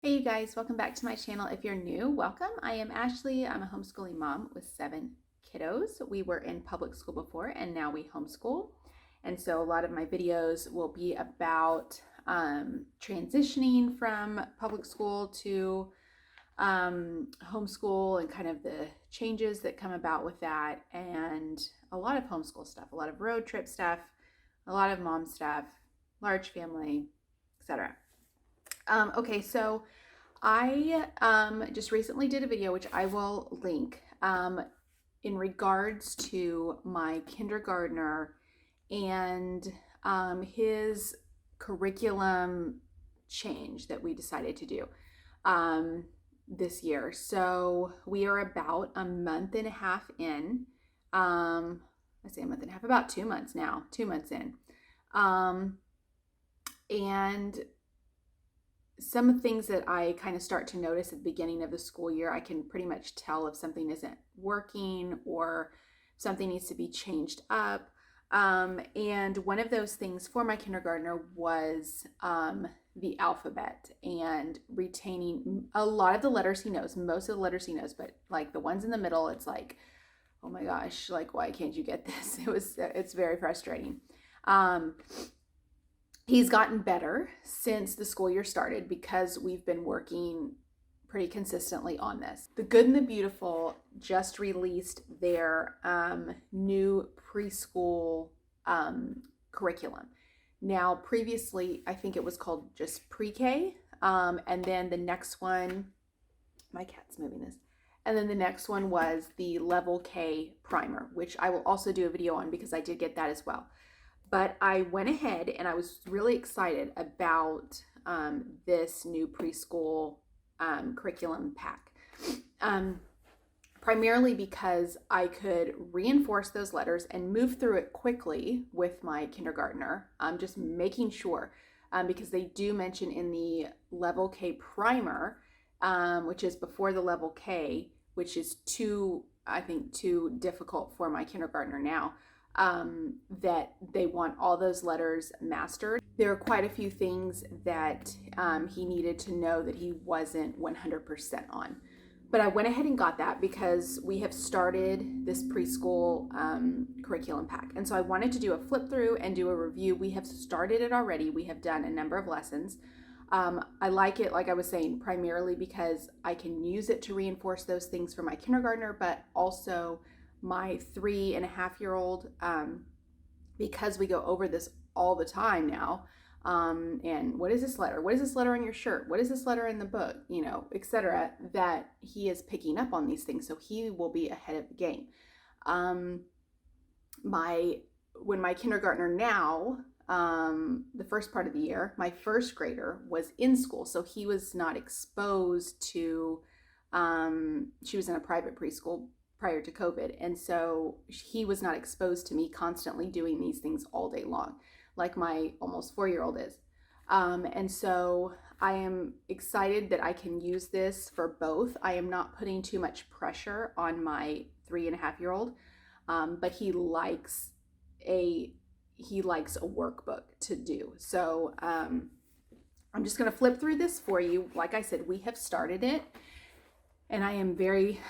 Hey you guys, welcome back to my channel. If you're new, welcome. I am Ashley. I'm a homeschooling mom with 7 kiddos. We were in public school before and now we homeschool. And so a lot of my videos will be about transitioning from public school to homeschool and kind of the changes that come about with that, and a lot of homeschool stuff, a lot of road trip stuff, a lot of mom stuff, large family, etc. Okay, so I just recently did a video, which I will link, in regards to my kindergartner and his curriculum change that we decided to do this year. So we are about a month and a half in. I say a month and a half, about 2 months now, 2 months in. And some things that I kind of start to notice at the beginning of the school year, I can pretty much tell if something isn't working or something needs to be changed up. And one of those things for my kindergartner was the alphabet and retaining a lot of the letters he knows, most of the letters he knows, but like the ones in the middle, it's like, oh my gosh, like, why can't you get this? It's very frustrating. He's gotten better since the school year started because we've been working pretty consistently on this. The Good and the Beautiful just released their new preschool curriculum. Now, previously, I think it was called just PreK, and then the next one, my cat's moving this, and then the next one was the Level K primer, which I will also do a video on because I did get that as well. But I went ahead and I was really excited about this new preschool curriculum pack, primarily because I could reinforce those letters and move through it quickly with my kindergartner, just making sure, because they do mention in the Level K primer, which is before the Level K, which is I think too difficult for my kindergartner now, that they want all those letters mastered. There are quite a few things that he needed to know that he wasn't 100% on. But I went ahead and got that because we have started this preschool curriculum pack. And so I wanted to do a flip through and do a review. We have started it already. We have done a number of lessons. I like it, like I was saying, primarily because I can use it to reinforce those things for my kindergartner, but also my 3.5-year-old, because we go over this all the time now. And what is this letter? What is this letter on your shirt? What is this letter in the book? You know, etc. That he is picking up on these things, so he will be ahead of the game. When my kindergartner now, the first part of the year, my first grader was in school, so he was not exposed to. She was in a private preschool prior to COVID. And so he was not exposed to me constantly doing these things all day long, like my almost 4-year-old is. And so I am excited that I can use this for both. I am not putting too much pressure on my 3.5-year-old, but he likes a workbook to do. So I'm just going to flip through this for you. Like I said, we have started it, and I am very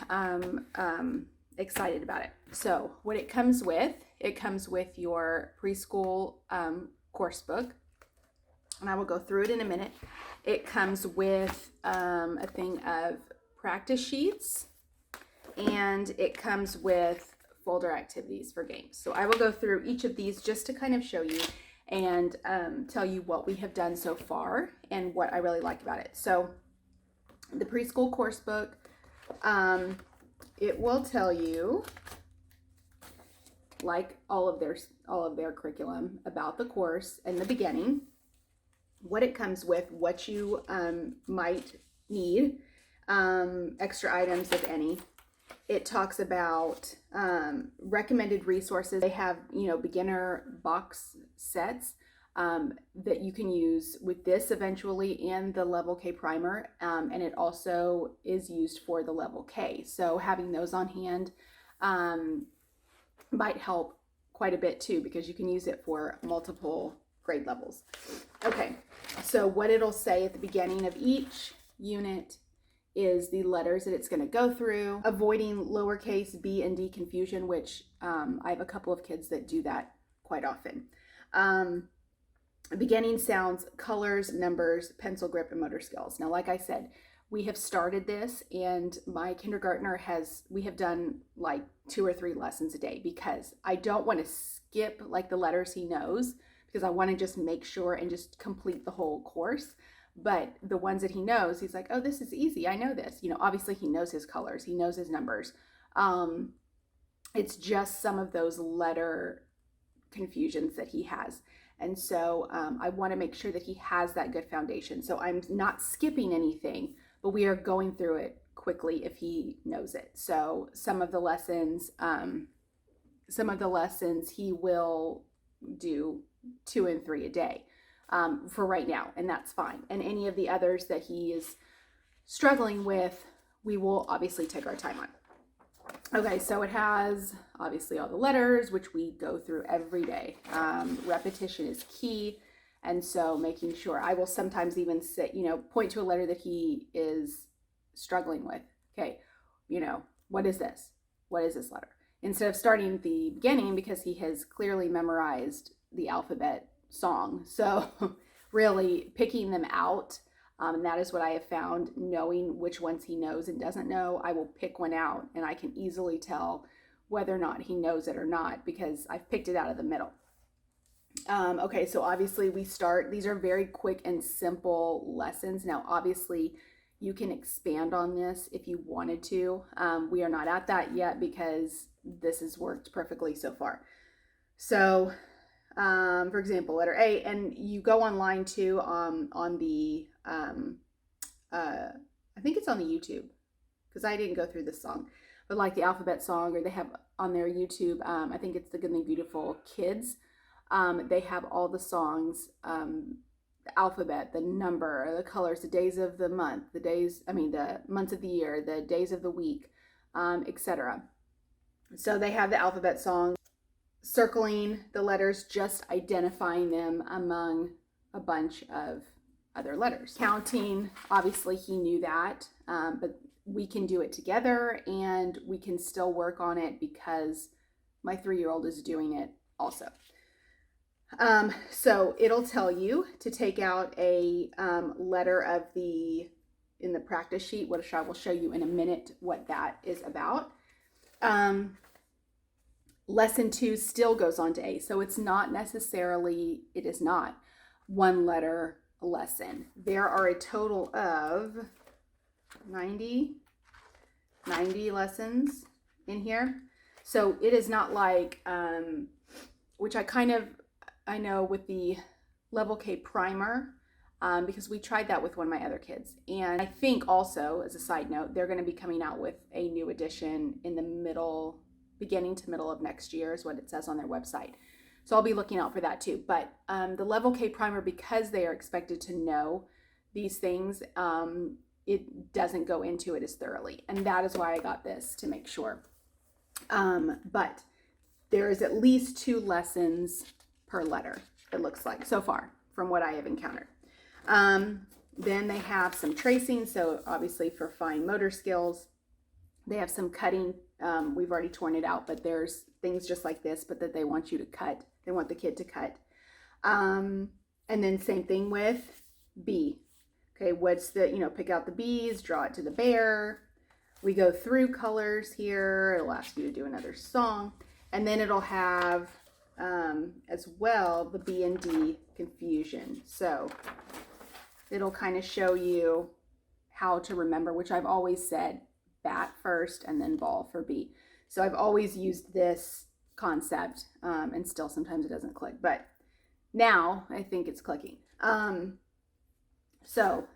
excited about it. So what it comes with your preschool course book, and I will go through it in a minute. It comes with a thing of practice sheets, and it comes with folder activities for games. So I will go through each of these just to kind of show you and tell you what we have done so far and what I really like about it. So the preschool course book, it will tell you, like all of their curriculum, about the course in the beginning, what it comes with, what you might need, extra items if any. It talks about recommended resources. They have, beginner box sets that you can use with this eventually and the Level K primer, and it also is used for the Level K. So having those on hand might help quite a bit too, because you can use it for multiple grade levels. Okay, so what it'll say at the beginning of each unit is the letters that it's going to go through, avoiding lowercase b and d confusion, which I have a couple of kids that do that quite often. Beginning sounds, colors, numbers, pencil grip, and motor skills. Now, like I said, we have started this, and my kindergartner we have done like 2 or 3 lessons a day, because I don't want to skip like the letters he knows, because I want to just make sure and just complete the whole course. But the ones that he knows, he's like, oh, this is easy. I know this. You know, obviously he knows his colors. He knows his numbers. It's just some of those letter confusions that he has. And so I want to make sure that he has that good foundation. So I'm not skipping anything, but we are going through it quickly if he knows it. So some of the lessons he will do 2 and 3 a day for right now, and that's fine. And any of the others that he is struggling with, we will obviously take our time on. Okay, so it has obviously all the letters, which we go through every day. Repetition is key. And so making sure, I will sometimes even point to a letter that he is struggling with. Okay, what is this? What is this letter? Instead of starting at the beginning, because he has clearly memorized the alphabet song. So really picking them out. And that is what I have found, knowing which ones he knows and doesn't know. I will pick one out and I can easily tell whether or not he knows it or not, because I've picked it out of the middle. Okay, so obviously these are very quick and simple lessons. Now, obviously you can expand on this if you wanted to. We are not at that yet because this has worked perfectly so far. So, for example, letter A, and you go online too, on the, I think it's on the YouTube, because I didn't go through this song, but like the alphabet song, or they have on their YouTube, I think it's the Good and the Beautiful Kids. They have all the songs, the alphabet, the number, the colors, the days of the month, the months of the year, the days of the week, etc. So they have the alphabet song, circling the letters, just identifying them among a bunch of other letters. Counting, obviously he knew that, but we can do it together, and we can still work on it because my 3-year-old is doing it also. So it'll tell you to take out a letter in the practice sheet, which I will show you in a minute what that is about. Lesson 2 still goes on to A. So it is not 1 letter lesson. There are a total of 90 lessons in here. So it is not like, which I know with the level K primer, because we tried that with one of my other kids. And I think also, as a side note, they're going to be coming out with a new edition in the beginning to middle of next year is what it says on their website. So I'll be looking out for that too. But the level K primer, because they are expected to know these things, it doesn't go into it as thoroughly. And that is why I got this, to make sure. But there is at least 2 lessons per letter, it looks like, so far, from what I have encountered. Then they have some tracing, so obviously for fine motor skills. They have some cutting. We've already torn it out, but there's things just like this, but that they want you to cut. They want the kid to cut. And then same thing with B. Okay, pick out the B's, draw it to the bear. We go through colors here. It'll ask you to do another song. And then it'll have as well the B and D confusion. So it'll kind of show you how to remember, which I've always said, bat first and then ball for B. So I've always used this concept, and still sometimes it doesn't click, but now I think it's clicking. So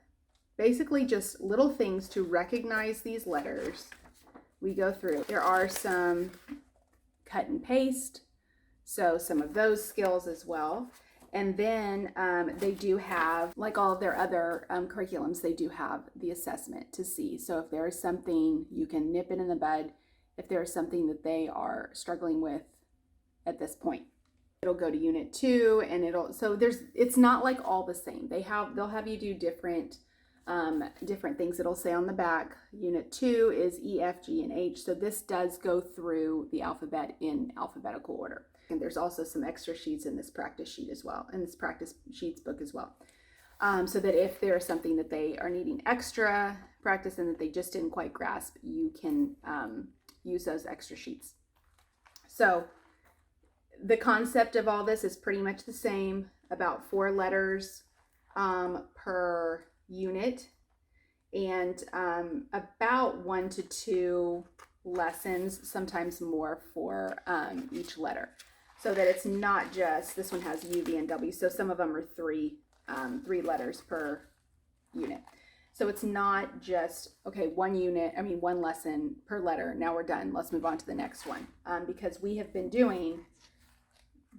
basically just little things to recognize these letters. We go through. There are some cut and paste, so some of those skills as well. And then they do have, like all of their other curriculums, they do have the assessment to see. So if there is something, you can nip it in the bud if there is something that they are struggling with at this point. It'll go to unit 2, and it's not like all the same. They'll have you do different different things it'll say on the back. Unit 2 is E, F, G, and H. So this does go through the alphabet in alphabetical order. And there's also some extra sheets in this practice sheet as well, in this practice sheets book as well. So that if there is something that they are needing extra practice and that they just didn't quite grasp, you can use those extra sheets. So the concept of all this is pretty much the same, about 4 letters per unit, and about 1 to 2 lessons, sometimes more, for each letter, so that it's not just, this one has U, V, and W, so some of them are 3 letters per unit. So it's not just, okay, 1 lesson per letter, now we're done, let's move on to the next one. Because we have been doing,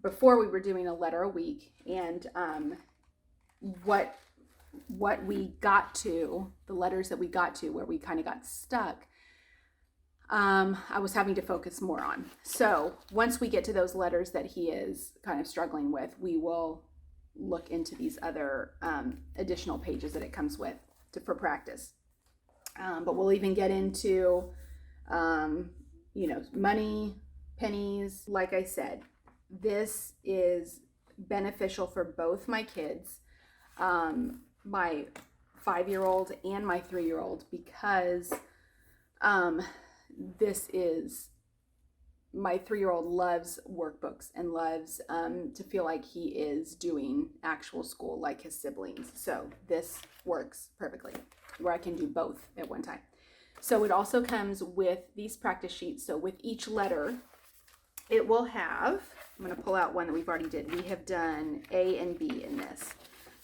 before we were doing a letter a week, and what we got to, the letters that we got to where we kind of got stuck, I was having to focus more on. So once we get to those letters that he is kind of struggling with, we will look into these other additional pages that it comes with for practice. But we'll even get into, money, pennies. Like I said, this is beneficial for both my kids, my 5-year-old and my 3-year-old, because this is, my 3-year-old loves workbooks and loves to feel like he is doing actual school like his siblings. So this works perfectly, where I can do both at one time. So it also comes with these practice sheets. So with each letter, it will have, I'm going to pull out one that we've already did. We have done A and B in this.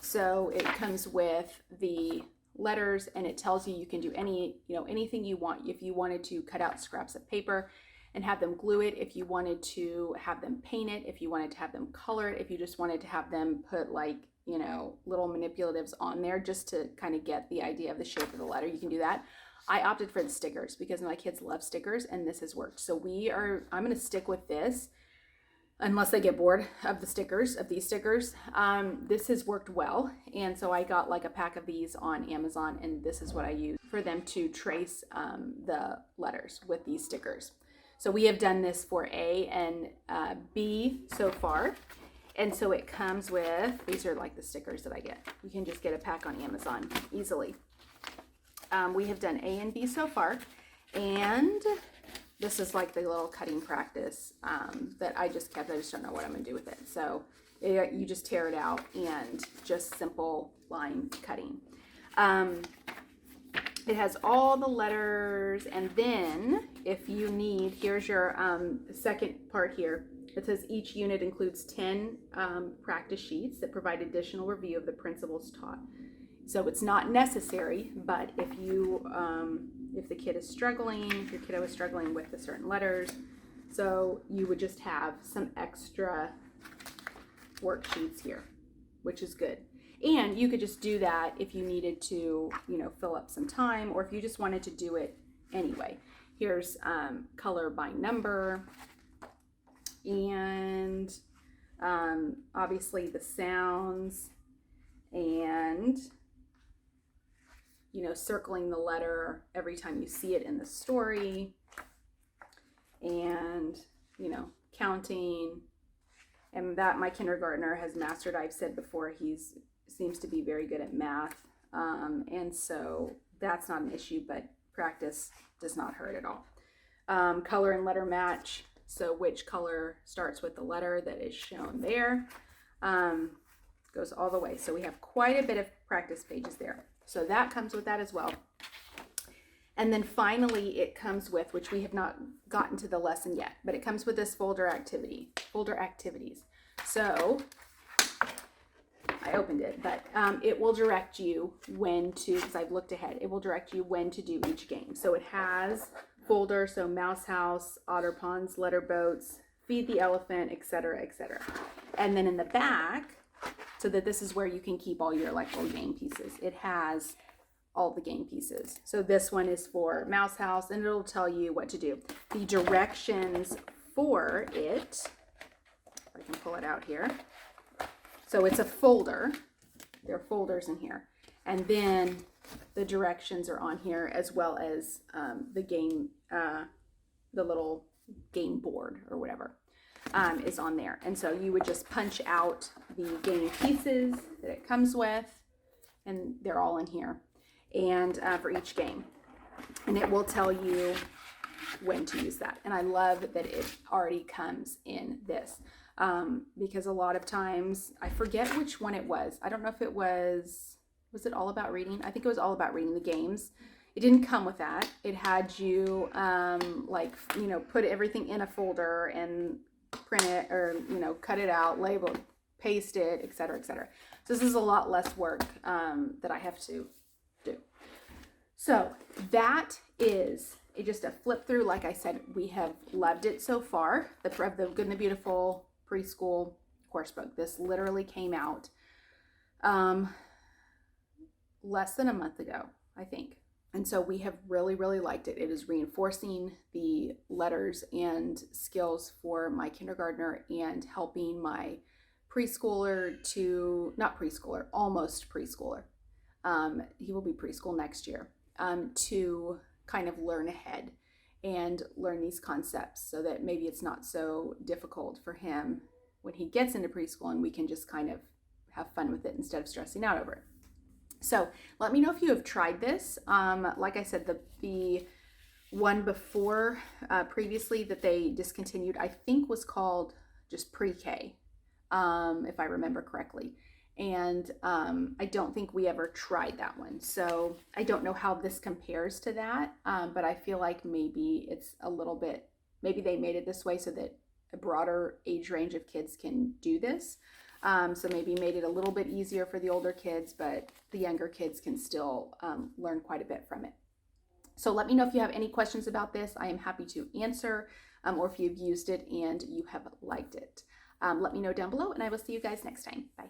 So it comes with the letters, and it tells you can do anything you want. If you wanted to cut out scraps of paper and have them glue it, if you wanted to have them paint it, if you wanted to have them color it, if you just wanted to have them put little manipulatives on there just to kind of get the idea of the shape of the letter, you can do that. I opted for the stickers because my kids love stickers, and this has worked. So I'm going to stick with this unless I get bored of these stickers. This has worked well, and so I got like a pack of these on Amazon, and this is what I use for them to trace the letters with these stickers. So we have done this for A and B so far, and so it comes with, these are like the stickers that I get. You can just get a pack on Amazon easily. We have done A and B so far, and this is like the little cutting practice that I just kept. I just don't know what I'm going to do with it. So you just tear it out and just simple line cutting. It has all the letters, and then if you need, here's your second part here. It says each unit includes 10 practice sheets that provide additional review of the principles taught. So it's not necessary, but if the kid is struggling, if your kiddo is struggling with the certain letters, so you would just have some extra worksheets here, which is good. And you could just do that if you needed to, fill up some time, or if you just wanted to do it anyway. Here's color by number, and obviously the sounds, and circling the letter every time you see it in the story, and counting. And that my kindergartner has mastered. I've said before, seems to be very good at math, and so that's not an issue, but practice does not hurt at all. Color and letter match, so which color starts with the letter that is shown there, goes all the way. So we have quite a bit of practice pages there. So that comes with that as well. And then finally it comes with, which we have not gotten to the lesson yet, but it comes with this folder activities. So I opened it, but it will direct you when to, because I've looked ahead, it will direct you when to do each game. So it has folder, so mouse house, otter ponds, letter boats, feed the elephant, etc., etc. And then in the back, so that this is where you can keep all your little game pieces, it has all the game pieces. So this one is for mouse house, and it'll tell you what to do. The directions for it, I can pull it out here. So it's a folder. There are folders in here. And then the directions are on here, as well as the game, the little game board or whatever is on there. And so you would just punch out the game pieces that it comes with, and they're all in here, and for each game. And it will tell you when to use that. And I love that it already comes in this, because a lot of times, I forget which one it was. I don't know if it was it All About Reading? I think it was All About Reading, the games. It didn't come with that. It had you like, you know, put everything in a folder and print it, or, you know, cut it out, label, paste it, etc., etc. So this is a lot less work that I have to do. So that is just a flip through. Like I said, we have loved it so far. The Good and the Beautiful Preschool course book. This literally came out less than a month ago, I think. And so we have really, really liked it. It is reinforcing the letters and skills for my kindergartner and helping my preschooler to, not preschooler, almost preschooler. He will be preschool next year, to kind of learn ahead and learn these concepts so that maybe it's not so difficult for him when he gets into preschool, and we can just kind of have fun with it instead of stressing out over it. So let me know if you have tried this. Like I said, the one before previously that they discontinued, I think was called just PreK, if I remember correctly. And I don't think we ever tried that one. So I don't know how this compares to that, but I feel like maybe it's a little bit, maybe they made it this way so that a broader age range of kids can do this. So maybe made it a little bit easier for the older kids, but the younger kids can still learn quite a bit from it. So let me know if you have any questions about this. I am happy to answer, or if you've used it and you have liked it. Let me know down below, and I will see you guys next time. Bye.